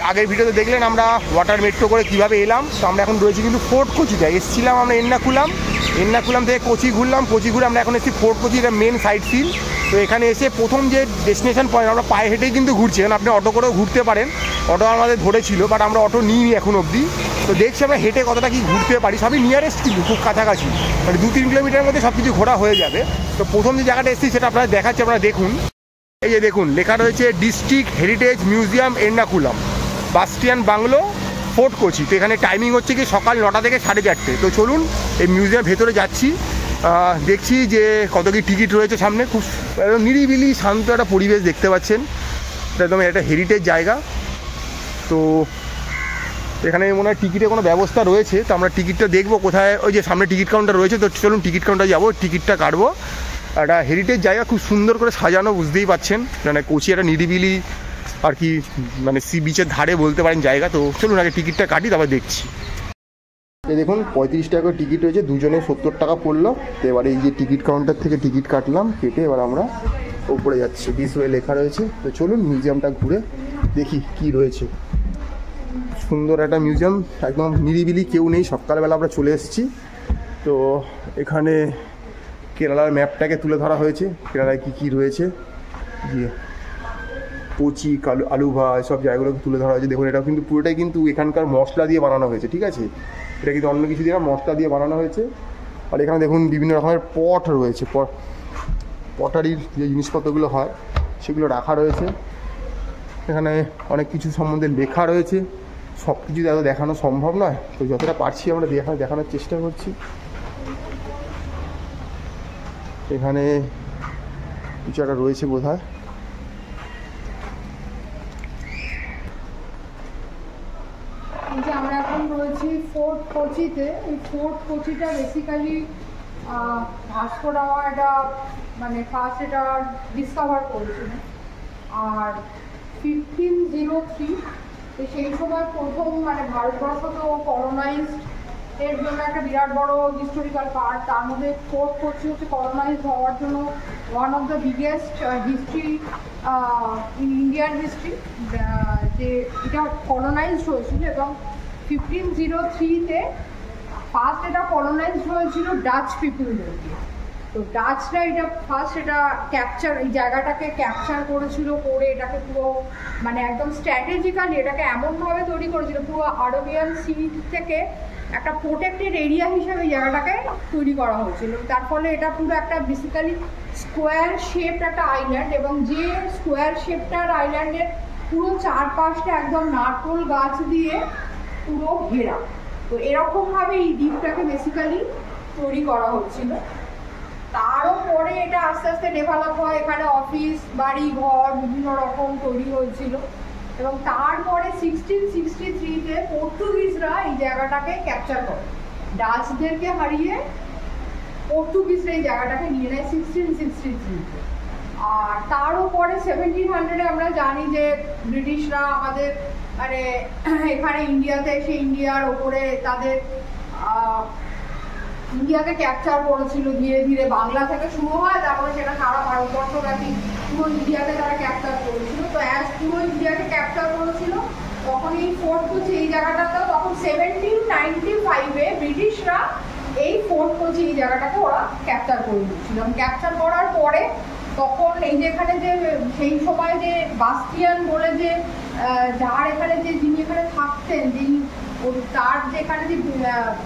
আগের ভিডিওতে দেখলেন আমরা ওয়াটার মেট্রো করে কীভাবে এলাম। তো আমরা এখন রয়েছি কিন্তু ফোর্ট কোচিতে। এসেছিলাম আমরা এন্নাকুলাম থেকে কোচি ঘুরলাম, কোচি ঘুরে আমরা এখন এসেছি ফোর্ট কোচি, এটা মেন সাইট সিন। তো এখানে এসে প্রথম যে ডেস্টিনেশন পয়েন্ট, আমরা পায়ে হেঁটেই কিন্তু ঘুরছি, কারণ আপনি অটো করেও ঘুরতে পারেন, অটো আমাদের ধরেছিল, বাট আমরা অটো নিইনি এখন অবধি। তো দেখছি আমরা হেঁটে কতটা কি ঘুরতে পারি। সবই নিয়ারেস্ট কিন্তু, খুব কাছাকাছি, মানে 2-3 কিলোমিটারের মধ্যে সব কিছু ঘোরা হয়ে যাবে। তো প্রথম যে জায়গাটা এসেছি সেটা আপনারা দেখাচ্ছি, আপনারা দেখুন। এই যে দেখুন লেখা রয়েছে district heritage museum Ernakulam, Bastion Bungalow, Fort Kochi. তো এখানে টাইমিং হচ্ছে কি সকাল 9টা থেকে 4:30। তো চলুন এই মিউজিয়ামের ভেতরে যাচ্ছি, দেখছি যে কত কি টিকিট রয়েছে সামনে। খুব নিরিবিলি শান্ত একটা পরিবেশ দেখতে পাচ্ছেন, একদম একটা হেরিটেজ জায়গা। তো এখানে মনে হয় টিকিটের কোনো ব্যবস্থা রয়েছে, তো আমরা টিকিটটা দেখবো কোথায়। ওই যে সামনে টিকিট কাউন্টার রয়েছে, তো চলুন টিকিট কাউন্টার যাবো, টিকিটটা কাটবো। একটা হেরিটেজ জায়গা, খুব সুন্দর করে সাজানো, বুঝতেই পাচ্ছেন, মানে কোচি একটা নিরিবিলি আর কি, মানে সি বিচের ধারে বলতে পারেন জায়গা। তো চলুন আগে টিকিটটা কাটি, তারপর দেখছি। এই দেখুন 35 টাকা টিকিট রয়েছে, দুজনে 70 টাকা পড়লো। তো এবারে এই যে টিকিট কাউন্টার থেকে টিকিট কাটলাম, কেটে এবার আমরা উপরে যাচ্ছি। দিস ওয়ে লেখা রয়েছে। তো চলুন মিউজিয়ামটা ঘুরে দেখি কি রয়েছে। সুন্দর একটা মিউজিয়াম, একদম নিরিবিলি, কেউ নেই, সকালবেলা আমরা চলে এসেছি। তো এখানে কেরালার ম্যাপটাকে তুলে ধরা হয়েছে, কেরালায় কী কী রয়েছে, যে কোচি, আলুভা, এসব জায়গাগুলোকে তুলে ধরা হয়েছে। দেখুন এটাও কিন্তু পুরোটাই কিন্তু এখানকার মশলা দিয়ে বানানো হয়েছে, ঠিক আছে, এটা কিন্তু অন্য কিছু দিয়ে মশলা দিয়ে বানানো হয়েছে। আর এখানে দেখুন বিভিন্ন রকমের পট রয়েছে, পটারির যে জিনিসপত্রগুলো হয় সেগুলো রাখা রয়েছে। এখানে অনেক কিছু সম্বন্ধে লেখা রয়েছে, সব কিছু এত দেখানো সম্ভব নয়, তো যতটা পারছি আমরা দেখানোর চেষ্টা করছি। এখানে কিছু একটা রয়েছে বোধহয়। যে আমরা এখন রয়েছি ফোর্ট কোচিতে। এই ফোর্ট কোচিটা বেসিক্যালি ভাস্কো ডা গামা এটা মানে ফার্স্ট এটা ডিসকভার করেছিল। আর 1503 সেই সময় প্রথম মানে ভারতবর্ষ তো কলোনাইজড এর জন্য একটা বিরাট বড় হিস্টোরিক্যাল পার্ট। তার মধ্যে ফোর্ট কোচি হচ্ছে কলোনাইজড হওয়ার জন্য one of the biggest history in Indian history, যে এটা কলোনাইজড হয়েছিল। এবং 1503-তে ফার্স্ট এটা কলোনাইজড হয়েছিল ডাচ পিপুলদের দিয়ে। তো ডাচরা এটা ফার্স্ট এটা ক্যাপচার, এই জায়গাটাকে ক্যাপচার করেছিল, করে এটাকে পুরো মানে একদম স্ট্র্যাটেজিক্যালি এটাকে এমনভাবে তৈরি করেছিল, পুরো আরবিয়ান সি থেকে একটা প্রোটেক্টেড এরিয়া হিসেবে এই জায়গাটাকে তৈরি করা হয়েছিল। তার ফলে এটা পুরো একটা বেসিক্যালি স্কোয়ার শেপড একটা আইল্যান্ড, এবং যে স্কোয়ার শেপটার আইল্যান্ডের পুরো চারপাশটা একদম নারকোল গাছ দিয়ে পুরো ঘেরা। তো এরকমভাবে এই দ্বীপটাকে বেসিক্যালি তৈরি করা হচ্ছিল। তারও পরে এটা আস্তে আস্তে ডেভেলপ হয়, এখানে অফিস, বাড়ি, ঘর বিভিন্ন রকম তৈরি হয়েছিল। এবং তারপরে 1663-তে পর্তুগিজরা এই জায়গাটাকে ক্যাপচার করে, ডাচদেরকে হারিয়ে পর্তুগিজরা এই জায়গাটাকে নিয়ে নেয় 1663-তে। আর তারও পরে 1700-এ আমরা জানি যে ব্রিটিশরা আমাদের মানে এখানে ইন্ডিয়াতে এসে ইন্ডিয়ার ওপরে তাদের ইন্ডিয়াকে ক্যাপচার করেছিল ধীরে ধীরে। বাংলা থেকে শুরু হয়, তারপরে সেটা সারা ভারতবর্ষব্যাপী পুরো ইন্ডিয়াকে তারা ক্যাপচার করেছিল। তো অ্যাজ পুরো ইন্ডিয়াকে ক্যাপচার করেছিল, তখন এই ফোর্ট কোচি এই জায়গাটাতেও তখন 1795-এ ব্রিটিশরা এই ফোর্ট কোচি এই জায়গাটাকে ওরা ক্যাপচার করে দিচ্ছিল। ক্যাপচার করার পরে তখন এই যে এখানে যে সেই সময় যে বাস্টিয়ান বলে যে যার এখানে যে যিনি এখানে থাকতেন, যিনি তার যেখানে যে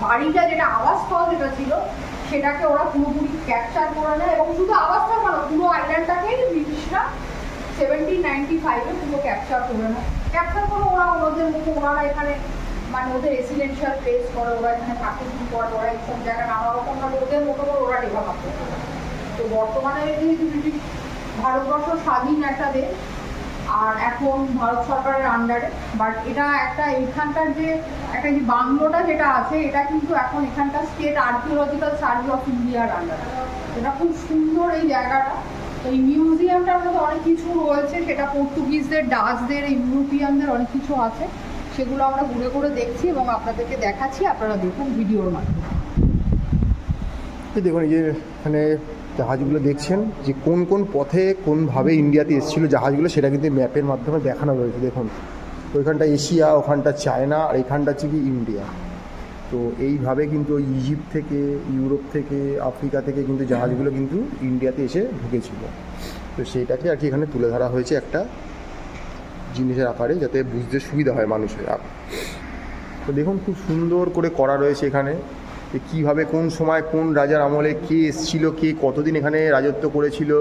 বাড়িটা যেটা আবাসস্থল যেটা ছিল সেটাকে ওরা পুরোপুরি ক্যাপচার করে নেয়। এবং শুধু আবাসস্থল নয়, পুরো আইল্যান্ডটাকেই ব্রিটিশরা 1795-এ পুরো ক্যাপচার করে নেয়। ক্যাপচার করে ওরা ওদের মতো ওনারা এখানে মানে ওদের রেসিডেন্সিয়াল প্লেস করে, ওরা এখানে থাকতে শুরু করে, ওরা এইসব জায়গায় নানা রকমভাবে ওদের মতো করে ওরা ডেভেলপ করে। তো বর্তমানে যেহেতু ব্রিটিশ ভারতবর্ষ স্বাধীন একটা দেশ, আর এখন ভারত সরকারের আন্ডারে, বাট এটা একটা এখানকার যে একটা যে বাংলোটা যেটা আছে এটা কিন্তু এখন এখানকার স্টেট আর্কিওলজিক্যাল সার্ভে অফ ইন্ডিয়ার আন্ডারে। এটা খুব সুন্দর এই জায়গাটা। এই মিউজিয়ামটার মধ্যে অনেক কিছু রয়েছে, সেটা পর্তুগিজদের, ডাচদের, ইউরোপিয়ানদের অনেক কিছু আছে, সেগুলো আমরা ঘুরে ঘুরে দেখছি এবং আপনাদেরকে দেখাচ্ছি, আপনারা দেখুন ভিডিওর মাধ্যমে। দেখুন এই যে এখানে জাহাজগুলো দেখছেন যে কোন কোন পথে কোনভাবে ইন্ডিয়াতে এসেছিলো জাহাজগুলো, সেটা কিন্তু ম্যাপের মাধ্যমে দেখানো রয়েছে। দেখুন ওইখানটা এশিয়া, ওখানটা চায়না, আর এখানটা হচ্ছে কি ইন্ডিয়া। তো এইভাবে কিন্তু ওই ইজিপ্ট থেকে, ইউরোপ থেকে, আফ্রিকা থেকে কিন্তু জাহাজগুলো কিন্তু ইন্ডিয়াতে এসে ঢুকেছিল। তো সেইটাকে আর কি এখানে তুলে ধরা হয়েছে একটা জিনিসের আকারে, যাতে বুঝতে সুবিধা হয় মানুষের। তো দেখুন খুব সুন্দর করে করা রয়েছে এখানে, কীভাবে কোন সময় কোন রাজার আমলে কে এসেছিল, কে কতদিন এখানে রাজত্ব করেছিল,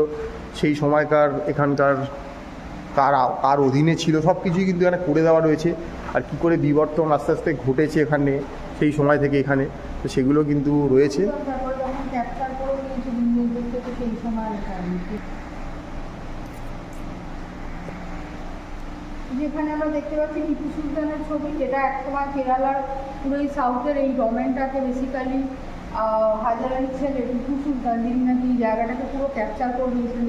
সেই সময়কার এখানকার কার অধীনে ছিল, সব কিছুই কিন্তু এখানে করে দেওয়া রয়েছে। আর কি করে বিবর্তন আস্তে আস্তে ঘটেছে এখানে সেই সময় থেকে এখানে, তো সেগুলো কিন্তু রয়েছে। যেখানে আমরা দেখতে পাচ্ছি টিপু সুলতানের ছবি, যেটা একসময় কেরালার পুরো এই সাউথের এই ডোমেনটাকে বেসিক্যালি হাজারালি ছেলে টিপু সুলতান, যিনি নাকি জায়গাটাকে পুরো ক্যাপচার করে দিয়েছেন,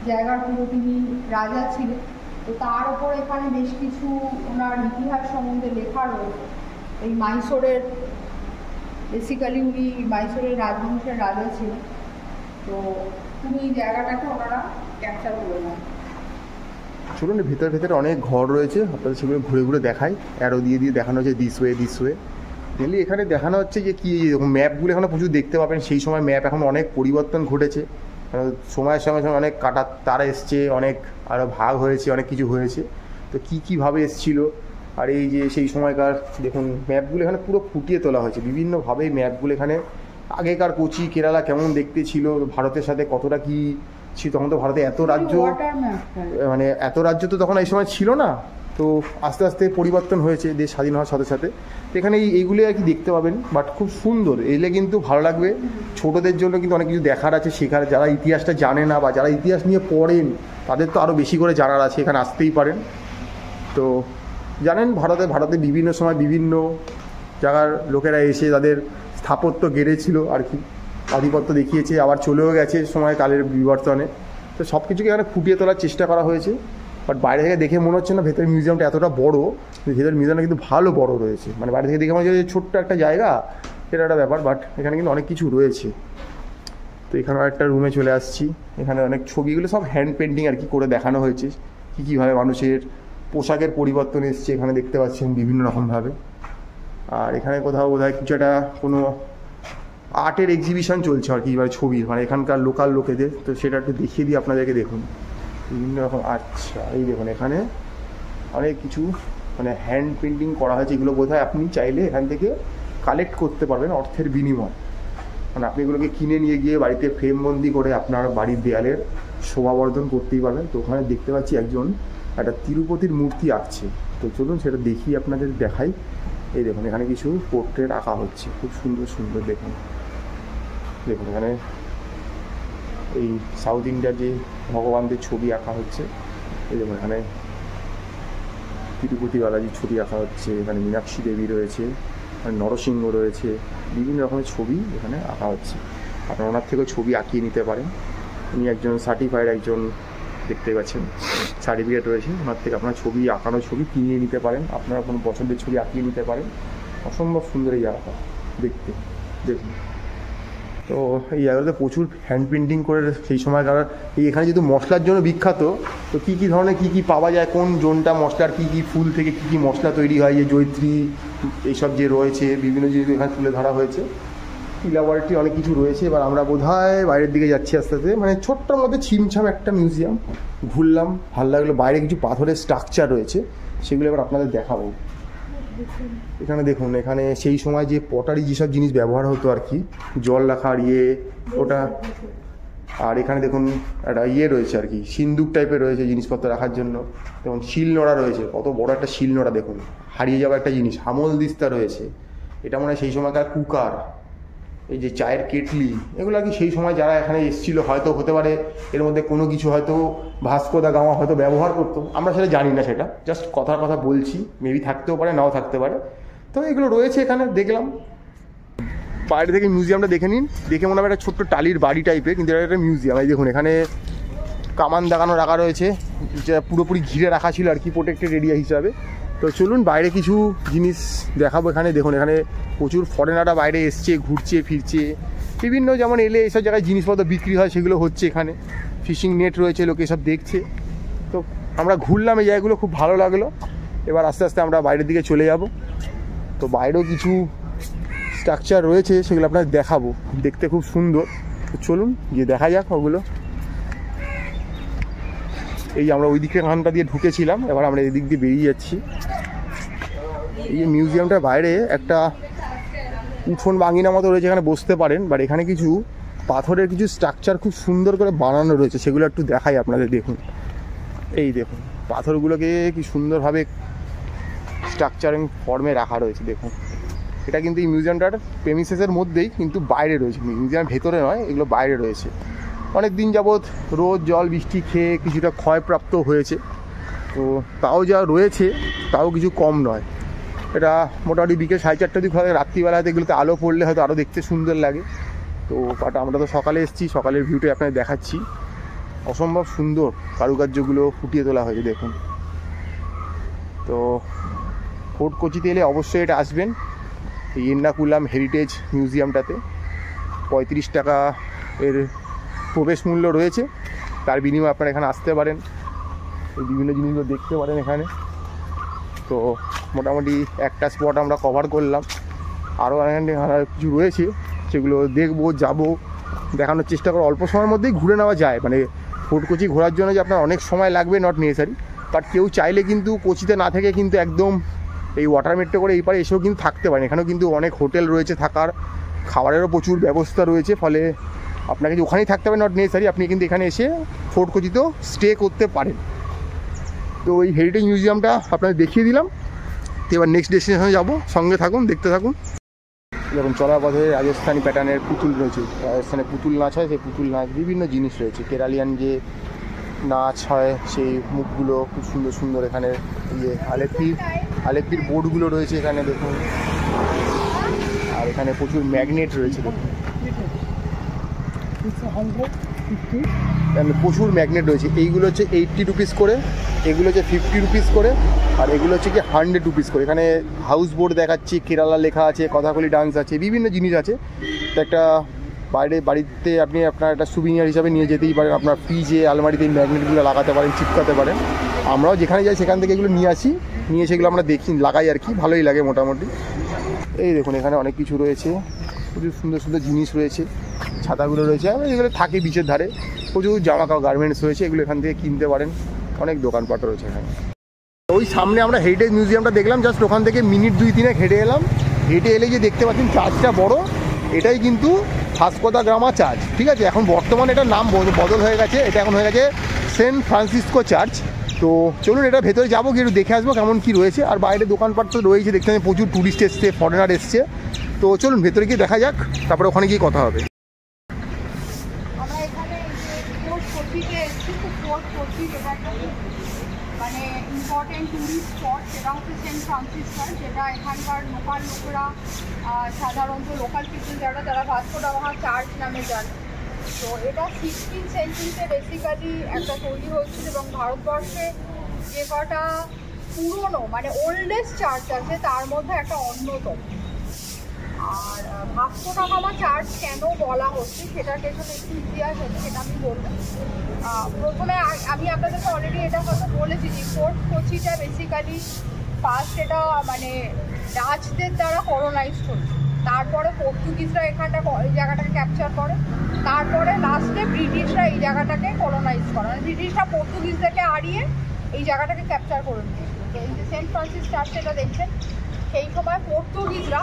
জায়গার পুরো তিনি রাজা ছিলেন। তো তার উপর এখানে বেশ কিছু ওনার ইতিহাস সম্বন্ধে লেখা রয়েছে। এই মাইসোরের বেসিক্যালি উনি মাইসোরের রাজবংশের রাজা ছিলেন। তো পুরো এই জায়গাটাকে ওনারা ক্যাপচার করে নেন। চলুন ভেতরে ভেতরে অনেক ঘর রয়েছে, আপনাদের সেগুলো ঘুরে ঘুরে দেখাই। অ্যারো দিয়ে দিয়ে দেখানো হচ্ছে দিস ওয়ে। মেনলি এখানে দেখানো হচ্ছে যে কী ম্যাপগুলো এখানে প্রচুর দেখতে পাবেন। সেই সময় ম্যাপ এখন অনেক পরিবর্তন ঘটেছে, সময়ের সঙ্গে সঙ্গে অনেক কাটার তারা এসছে, অনেক আরও ভাগ হয়েছে, অনেক কিছু হয়েছে। তো কীভাবে এসেছিলো, আর এই যে সেই সময়কার দেখুন ম্যাপগুলো এখানে পুরো ফুটিয়ে তোলা হয়েছে বিভিন্নভাবে। ম্যাপগুলো এখানে আগেকার কোচি কেরালা কেমন দেখতে ছিল, ভারতের সাথে কতটা কী ছিল, তখন তো ভারতে এত রাজ্য, মানে এত রাজ্য তো তখন এই সময় ছিল না। তো আস্তে আস্তে পরিবর্তন হয়েছে দেশ স্বাধীন হওয়ার সাথে সাথে। এখানে এইগুলি আর কি দেখতে পাবেন, বাট খুব সুন্দর, এলে কিন্তু ভালো লাগবে। ছোটদের জন্য কিন্তু অনেক কিছু দেখার আছে, শেখার, যারা ইতিহাসটা জানে না বা যারা ইতিহাস নিয়ে পড়েন তাদের তো আরও বেশি করে জানার আছে, এখানে আসতেই পারেন। তো জানেন ভারতে বিভিন্ন সময় বিভিন্ন জায়গার লোকেরা এসে তাদের স্থাপত্য গেড়েছিল আর কি, আধিপত্য দেখিয়েছে, আবার চলেও গেছে সময়কালের বিবর্তনে। তো সব কিছুকে এখানে ফুটিয়ে তোলার চেষ্টা করা হয়েছে। বাট বাইরে থেকে দেখে মনে হচ্ছে না ভেতরের মিউজিয়ামটা এতটা বড়, ভেতরের মিউজিয়ামটা কিন্তু ভালো বড় রয়েছে। মানে বাইরে থেকে দেখে মনে হচ্ছে ছোট্ট একটা জায়গা, সেটা একটা ব্যাপার, বাট এখানে কিন্তু অনেক কিছু রয়েছে। তো এখানে একটা রুমে চলে আসছি, এখানে অনেক ছবিগুলো সব হ্যান্ড পেন্টিং আর কি করে দেখানো হয়েছে, কীভাবে মানুষের পোশাকের পরিবর্তন এসছে এখানে দেখতে পাচ্ছেন বিভিন্ন রকমভাবে। আর এখানে কোথাও বোধহয় কিছু একটা কোনো আর্টের এক্সিবিশন চলছে আর কি, এবার ছবির, মানে এখানকার লোকাল লোকেদের। তো সেটা একটু দেখিয়ে দিই আপনাদেরকে, দেখুন বিভিন্ন রকম। আচ্ছা এই দেখুন এখানে অনেক কিছু মানে হ্যান্ড পেন্টিং করা হয়েছে, এগুলো বোধহয় আপনি চাইলে এখান থেকে কালেক্ট করতে পারবেন অর্থের বিনিময়। মানে আপনি এগুলোকে কিনে নিয়ে গিয়ে বাড়িতে ফ্রেমবন্দি করে আপনার বাড়ির দেয়ালের শোভাবর্ধন করতেই পারবেন। তো ওখানে দেখতে পাচ্ছি একজন একটা তিরুপতির মূর্তি আঁকছে। তো চলুন সেটা দেখি, আপনাদের দেখাই। এই দেখুন এখানে কিছু পোর্ট্রেট আঁকা হচ্ছে, খুব সুন্দর সুন্দর। দেখুন এখানে এই সাউথ ইন্ডিয়ার যে ভগবানদের ছবি আঁকা হচ্ছে। এই দেখুন এখানে তিরুপতি বালাজির ছবি আঁকা হচ্ছে, এখানে মীনাক্ষী দেবী রয়েছে, এখানে নরসিংহ রয়েছে, বিভিন্ন রকমের ছবি এখানে আঁকা হচ্ছে। আপনারা ওনার থেকেও ছবি আঁকিয়ে নিতে পারেন। উনি একজন সার্টিফাইড, একজন দেখতে পাচ্ছেন সার্টিফিকেট রয়েছে ওনার থেকে। আপনার ছবি আঁকানো ছবি কিনিয়ে নিতে পারেন, আপনারা কোনো পছন্দের ছবি আঁকিয়ে নিতে পারেন। অসম্ভব সুন্দর এই জায়গাটা দেখতে, দেখুন। তো এই জায়গাটাতে প্রচুর হ্যান্ড পেন্টিং করে সেই সময়কার। এই এখানে যেহেতু মশলার জন্য বিখ্যাত, তো কী কী ধরনের কী পাওয়া যায়, কোন জোনটা মশলার কী ফুল থেকে কী মশলা তৈরি হয়, যে জয়িত্রী এইসব যে রয়েছে বিভিন্ন জিনিস এখানে তুলে ধরা হয়েছে। ল্যাবরেটরি অনেক কিছু রয়েছে। এবার আমরা বোধহয় বাইরের দিকে যাচ্ছি আস্তে আস্তে, মানে ছোট্টর মধ্যে ছিমছাম একটা মিউজিয়াম। ঘুরলাম, ভালো লাগলো। বাইরে কিছু পাথরের স্ট্রাকচার রয়েছে, সেগুলো এবার আপনাদের দেখাবো। এখানে দেখুন, এখানে সেই সময় যে পটারি যেসব জিনিস ব্যবহার হতো আর কি, জল রাখার ওটা। আর এখানে দেখুন একটা রয়েছে আর কি, সিন্দুক টাইপের রয়েছে জিনিসপত্র রাখার জন্য। যেমন শিলনোড়া রয়েছে, কত বড় একটা শিলনোড়া দেখুন, হারিয়ে যাওয়া একটা জিনিস। হামল দিস্তা রয়েছে, এটা মনে হয় সেই সময়কার কুকার। এই যে চায়ের কেটলি, এগুলো আর কি সেই সময় যারা এখানে এসেছিলো, হয়তো হতে পারে এর মধ্যে কোনো কিছু হয়তো ভাস্কো দা গামা হয়তো ব্যবহার করতো, আমরা সেটা জানি না, সেটা জাস্ট কথার কথা বলছি, মেবি থাকতেও পারে নাও থাকতে পারে। তো এগুলো রয়েছে এখানে, দেখলাম। বাইরে থেকে মিউজিয়ামটা দেখে নিন, দেখে মনে হয় একটা ছোট্ট টালির বাড়ি টাইপের, কিন্তু এটা একটা মিউজিয়াম। এই দেখুন এখানে কামান দাগানো রাখা রয়েছে, যেটা পুরোপুরি ঘিরে রাখা ছিল আর কি, প্রোটেক্টেড এরিয়া হিসাবে। তো চলুন বাইরে কিছু জিনিস দেখাবো। এখানে দেখুন, এখানে প্রচুর ফরেনাররা বাইরে এসছে, ঘুরছে ফিরছে, বিভিন্ন যেমন এলে এইসব জায়গায় জিনিসপত্র বিক্রি হয়, সেগুলো হচ্ছে এখানে। ফিশিং নেট রয়েছে, লোকে সব দেখছে। তো আমরা ঘুরলাম এই জায়গাগুলো, খুব ভালো লাগলো। এবার আস্তে আস্তে আমরা বাইরের দিকে চলে যাব। তো বাইরেও কিছু স্ট্রাকচার রয়েছে, সেগুলো আপনাদের দেখাবো, দেখতে খুব সুন্দর। তো চলুন গিয়ে দেখা যাক ওগুলো। এই আমরা ওই দিকের খানটা দিয়ে ঢুকেছিলাম, এবার আমরা এদিক দিয়ে বেরিয়ে যাচ্ছি। এই মিউজিয়ামটার বাইরে একটা উঠোন বাঙিনা মতো রয়েছে, এখানে বসতে পারেন। বাট এখানে কিছু পাথরের কিছু স্ট্রাকচার খুব সুন্দর করে বানানো রয়েছে, সেগুলো একটু দেখাই আপনাদের। দেখুন, এই দেখুন পাথরগুলোকে কি সুন্দরভাবে স্ট্রাকচারিং ফর্মে রাখা রয়েছে। দেখুন, এটা কিন্তু এই মিউজিয়ামটার প্রেমিসেসের মধ্যেই, কিন্তু বাইরে রয়েছে, মিউজিয়ামের ভেতরে নয়, এগুলো বাইরে রয়েছে। অনেক দিন যাবৎ রোদ জল বৃষ্টি খেয়ে কিছুটা ক্ষয়প্রাপ্ত হয়েছে, তো তাও যা রয়েছে তাও কিছু কম নয়। এটা মোটামুটি বিকেল 4:30 দিক হয়, রাত্রিবেলাতে এগুলোতে আলো পড়লে হয়তো আরও দেখতে সুন্দর লাগে। তো বাট আমরা তো সকালে এসেছি, সকালের ভিউটা আপনাদের দেখাচ্ছি। অসম্ভব সুন্দর কারুকার্যগুলো ফুটিয়ে তোলা হয়েছে দেখুন। তো ফোর্ট কোচিতে এলে অবশ্যই এটা আসবেন, এই এর্নাকুলাম হেরিটেজ মিউজিয়ামটাতে। 35 টাকা এর প্রবেশ মূল্য রয়েছে, তার বিনিময়ে আপনারা এখানে আসতে পারেন, এই বিভিন্ন জিনিসগুলো দেখতে পারেন এখানে। তো মোটামুটি একটা স্পট আমরা কভার করলাম, আরও এখানে কিছু রয়েছে সেগুলো দেখবো, যাব, দেখানোর চেষ্টা করবো। অল্প সময়ের মধ্যেই ঘুরে নেওয়া যায়, মানে ফোর্ট কোচি ঘোরার জন্য যে আপনার অনেক সময় লাগবে নট নেসেসারি, বাট কেউ চাইলে কিন্তু কোচিতে না থেকে কিন্তু একদম এই ওয়াটার মেট্রো করে এই পারে এসেও কিন্তু থাকতে পারেন। এখানেও কিন্তু অনেক হোটেল রয়েছে, থাকার খাবারেরও প্রচুর ব্যবস্থা রয়েছে, ফলে আপনাকে যে ওখানেই থাকতে হবে নট নেসেসারি, আপনি কিন্তু এখানে এসে ফোর্ট কোচিতেও স্টে করতে পারেন। তো এই হেরিটেজ মিউজিয়ামটা আপনাদের দেখিয়ে দিলাম। তো এবার নেক্সট ডেস্টিনেশনে যাব, সঙ্গে থাকুন, দেখতে থাকুন। যখন চলার পথে রাজস্থানী প্যাটার্নের পুতুল রয়েছে, রাজস্থানে পুতুল নাচ হয়, সেই পুতুল নাচ, বিভিন্ন জিনিস রয়েছে। কেরালিয়ান যে নাচ হয় সেই মুখগুলো খুব সুন্দর সুন্দর। এখানে ইয়ে আলেপ্পির বোর্ডগুলো রয়েছে এখানে দেখুন, আর এখানে প্রচুর ম্যাগনেট রয়েছে দেখুন, প্রচুর ম্যাগনেট রয়েছে। এইগুলো হচ্ছে 80 রুপিস করে, এগুলো হচ্ছে 50 রুপিস করে, আর এগুলো হচ্ছে কি 100 রুপিস করে। এখানে হাউস বোর্ড দেখাচ্ছি, কেরালা লেখা আছে, কথাকলি ডান্স আছে, বিভিন্ন জিনিস আছে। তো একটা বাড়িতে আপনি আপনার একটা সুভিনিয়ার হিসাবে নিয়ে যেতেই পারেন। আপনার ফ্রিজে আলমারিতে এই ম্যাগনেটগুলো লাগাতে পারেন, চিপকাতে পারেন। আমরাও যেখানে যাই সেখান থেকে এগুলো নিয়ে আসি, নিয়ে সেগুলো আমরা দেখি, লাগাই আর কি, ভালোই লাগে মোটামুটি। এই দেখুন এখানে অনেক কিছু রয়েছে, প্রচুর সুন্দর সুন্দর জিনিস রয়েছে, ছাতাগুলো রয়েছে, এগুলো থাকে বিচের ধারে। প্রচুর জামা কাপড় গার্মেন্টস রয়েছে, এগুলো এখান থেকে কিনতে পারেন। অনেক দোকানপাট রয়েছে এখানে। ওই সামনে আমরা হেরিটেজ মিউজিয়ামটা দেখলাম, জাস্ট ওখান থেকে মিনিট 2-3 হেঁটে এলাম। হেঁটে এলে যে দেখতে পাচ্ছেন চার্চটা বড়, এটাই কিন্তু ভাস্কো দা গামা চার্চ, ঠিক আছে। এখন বর্তমানে এটার নাম বদল হয়ে গেছে, এটা এখন হয়ে গেছে সেন্ট ফ্রান্সিসকো চার্চ। তো চলুন এটা ভেতরে যাবো, গিয়ে একটু দেখে আসবো কেমন কি রয়েছে। আর বাইরে দোকানপাট তো রয়েছে, দেখতে পাচ্ছেন প্রচুর টুরিস্ট এসছে, ফরেনার এসছে। তো চলুন ভেতরে গিয়ে দেখা যাক, তারপরে ওখানে গিয়ে কথা হবে। আমরা এখানে ফোর্ট কোচিতে এসেছি। তো ফোর্ট কোচি যেটা একটা মানে ইম্পর্টেন্ট টুরিস্ট স্পট, সেটা হচ্ছে সেন্ট ফ্রান্সিস চার্চ, যেটা এখানকার লোকাল লোকেরা সাধারণত লোকাল পিপল যারা ভাস্কো দা গামা চার্চ নামে জানে। তো এটা 16th সেঞ্চুরিতে বেসিক্যালি একটা তৈরি হয়েছিল, এবং ভারতবর্ষে যে কটা পুরনো মানে ওল্ডেস্ট চার্চ আছে তার মধ্যে একটা অন্যতম। আর ভাস্কো দা গামা চার্চ কেন বলা হচ্ছে সেটার পেছনে একটু ইতিহাস আছে, সেটা আমি বললাম। প্রথমে আমি আপনাদেরকে অলরেডি এটা কথা বলেছি যে ফোর্ট কোচিটা বেসিক্যালি ফার্স্ট এটা মানে ডাচদের দ্বারা কলোনাইজড হয়েছে, তারপরে পর্তুগিজরা এই জায়গাটাকে ক্যাপচার করে, তারপরে লাস্টে ব্রিটিশরা এই জায়গাটাকে কলোনাইজ করে, মানে ব্রিটিশরা পর্তুগিজদেরকে হারিয়ে এই জায়গাটাকে ক্যাপচার করে নিয়েছিল। তো এই যে সেন্ট ফ্রান্সিস চার্চ যেটা দেখছেন, সেই সময় পর্তুগিজরা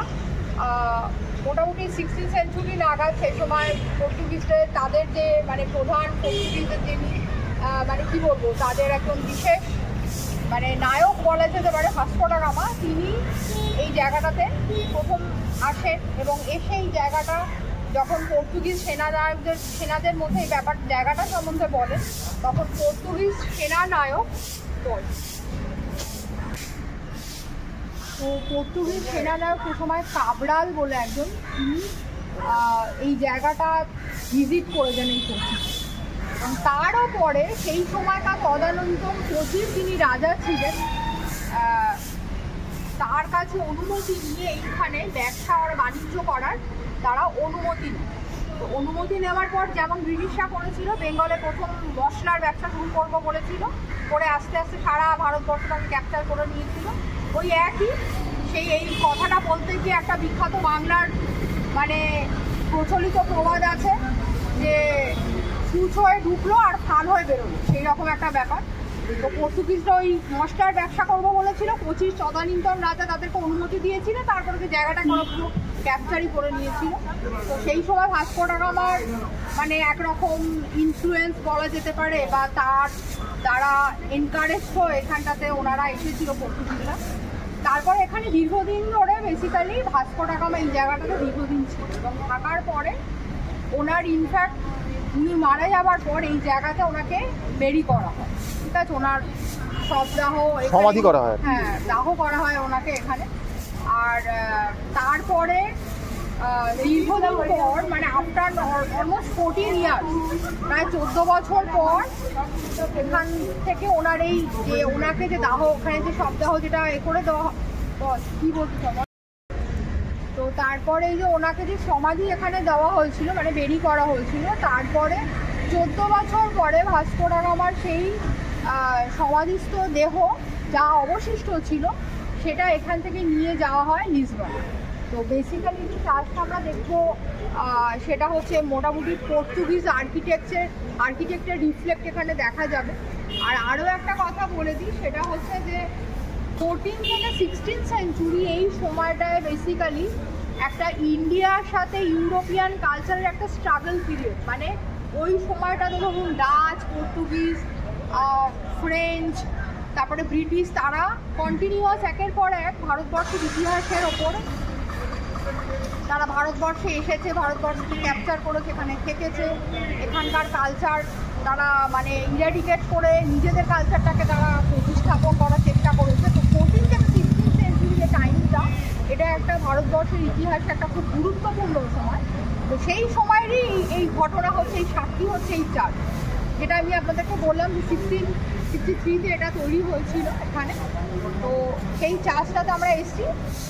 মোটামুটি 16th সেঞ্চুরি নাগাদ, সেই সময় পর্তুগিজদের তাদের যে মানে প্রধান পর্তুগিজদের যিনি মানে কী বলবো, তাদের একজন বিশেষ মানে নায়ক বলা যেতে পারে ভাস্কো দা গামা, তিনি এই জায়গাটাতে প্রথম আসেন। এবং এসে এই জায়গাটা যখন পর্তুগিজ সেনাদের মধ্যে এই জায়গাটা সম্বন্ধে বলেন, তখন পর্তুগিজ সেনানায়ক বলেন। তো পর্তুগিজ সেনানায়ক সে সময় কাবরাল বলে একজন, তিনি এই জায়গাটা ভিজিট করেছেন এই কোচি। এবং তারও পরে সেই সময়কার তদানীন্তন কোচির যিনি রাজা ছিলেন, তার কাছে অনুমতি নিয়ে এইখানে ব্যবসা আর বাণিজ্য করার তারা অনুমতি নেয়। তো অনুমতি নেওয়ার পর যেমন ব্রিটিশরা করেছিল, বেঙ্গলে প্রথম মশলার ব্যবসা শুরু করবো বলেছিল, করে আস্তে আস্তে সারা ভারতবর্ষটাকে ক্যাপচার করে নিয়েছিল। ওই একই এই কথাটা বলতে গিয়ে একটা বিখ্যাত বাংলার মানে প্রচলিত প্রবাদ আছে যে সুচ হয়ে ঢুকলো আর ফান হয়ে বেরোলো, সেই রকম একটা ব্যাপার। তো পর্তুগিজরা ওই মশলার ব্যবসা করবো বলেছিল, 25 তদানীন্তন রাজা তাদেরকে অনুমতি দিয়েছিল, তারপরে যে জায়গাটা কোনো পুরো ক্যাপচারই করে নিয়েছিল। তো সেই সময় ভাস্কো ডা গামার মানে একরকম ইনফ্লুয়েন্স বলা যেতে পারে, বা তার দ্বারা এনকারেজ হয়ে এখানটাতে ওনারা এসেছিল পর্তুগিজরা। তারপর এখানে দীর্ঘদিন ধরে বেসিক্যালি ভাস্কো ডা গামা এই জায়গাটাতে দীর্ঘদিন ছিল, এবং থাকার পরে ওনার ইনফ্যাক্ট উনি মারা যাওয়ার পর এই জায়গাতে ওনাকে বেরি করা হয়, ঠিক আছে, ওনার শবদাহ সমাধি করা হয়, হ্যাঁ দাহ করা হয় ওনাকে এখানে। আর তারপরে দীর্ঘদিন পর মানে আফটার অলমোস্ট 14 ইয়ার্স, প্রায় 14 বছর পর এখান থেকে ওনার এই যে ওনাকে যে দাহ, ওখানে যে শবদাহ যেটা এ করে দেওয়া কি বলতে চাও, তো তারপরে এই যে ওনাকে যে সমাধি এখানে দেওয়া হয়েছিল মানে বেরি করা হয়েছিল, তারপরে 14 বছর পরে ভাস্কো ডা গামার সেই সমাধিস্থ দেহ যা অবশিষ্ট ছিল সেটা এখান থেকে নিয়ে যাওয়া হয় লিসবনে। তো বেসিক্যালি যে চার্চটা আমরা দেখবো সেটা হচ্ছে মোটামুটি পর্তুগিজ আর্কিটেকচার রিফ্লেক্ট এখানে দেখা যাবে। আর আরও একটা কথা বলে দিই, সেটা হচ্ছে যে 14 থেকে 16 সেঞ্চুরি এই সময়টায় বেসিক্যালি একটা ইন্ডিয়ার সাথে ইউরোপিয়ান কালচারের একটা স্ট্রাগল পিরিয়ড, মানে ওই সময়টাতে ধরুন ডাচ, পর্তুগিজ, ফ্রেঞ্চ, তারপরে ব্রিটিশ, তারা কন্টিনিউয়াস একের পর এক ভারতবর্ষের ইতিহাসের ওপর তারা ভারতবর্ষে এসেছে, ভারতবর্ষকে ক্যাপচার করেছে, এখানে থেকেছে, এখানকার কালচার তারা মানে ইরাডিকেট করে নিজেদের কালচারটাকে তারা প্রতিস্থাপন করার চেষ্টা করেছে। তো 14 থেকে 16 সেঞ্চুরি যে টাইমটা, এটা একটা ভারতবর্ষের ইতিহাসে একটা খুব গুরুত্বপূর্ণ সময়। তো সেই সময়েরই এই ঘটনা হচ্ছে, এই সাক্ষী হচ্ছে এই চার্চ, যেটা আমি আপনাদেরকে বললাম যে 1663-তে এটা তৈরি হয়েছিল এখানে। তো সেই চার্চটাতে আমরা এসেছি,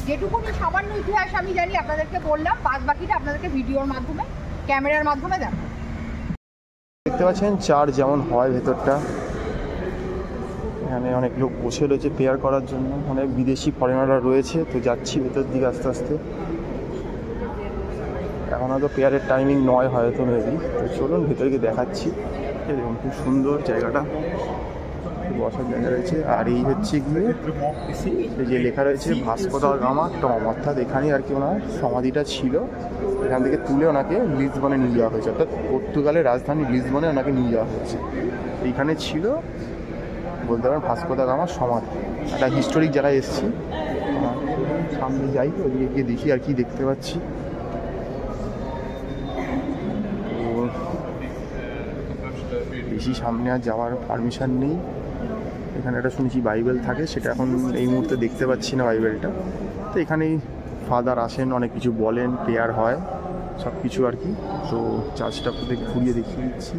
যেটুকুনি সামান্য ইতিহাস আমি জানি আপনাদেরকে বললাম, বাদ বাকিটা আপনাদেরকে ভিডিওর মাধ্যমে, ক্যামেরার মাধ্যমে দেখাবো। দেখতে পাচ্ছেন চার্চ যেমন হয় ভেতরটা, এখানে অনেক লোক বসে রয়েছে প্রেয়ার করার জন্য, অনেক বিদেশি ফরেনাররা রয়েছে। তো যাচ্ছি ভেতর দিকে আস্তে আস্তে, এখন হয়তো প্রেয়ারের টাইমিং 9 হয়তো মেবি। তো চলুন ভেতরকে দেখাচ্ছি। দেখুন খুব সুন্দর জায়গাটা, বসার জায়গা রয়েছে। আর এই হচ্ছে গিয়ে যে লেখা রয়েছে ভাস্কো ডা গামা টম, অর্থাৎ এখানেই আর কি ওনার সমাধিটা ছিল। এখান থেকে তুলে ওনাকে লিসবনে নিয়ে যাওয়া হয়েছে, অর্থাৎ পর্তুগালের রাজধানী লিসবনে ওনাকে নিয়ে যাওয়া হয়েছে। এইখানে ছিল বলতে পারেন ভাস্কো ডা গামার সমাধি। একটা হিস্টোরিক জায়গায় এসেছি, সামনে যাই, ওদিকে গিয়ে দেখি আর কি দেখতে পাচ্ছি। বেশি সামনে আর যাওয়ার পারমিশন নেই। এখানে একটা শুনেছি বাইবেল থাকে, সেটা এখন এই মুহূর্তে দেখতে পাচ্ছি না বাইবেলটা। তো এখানেই ফাদার আসেন, অনেক কিছু বলেন, প্রেয়ার হয়, সব কিছু আর কি। তো চার্চটা ঘুরিয়ে দেখিয়ে দিচ্ছি।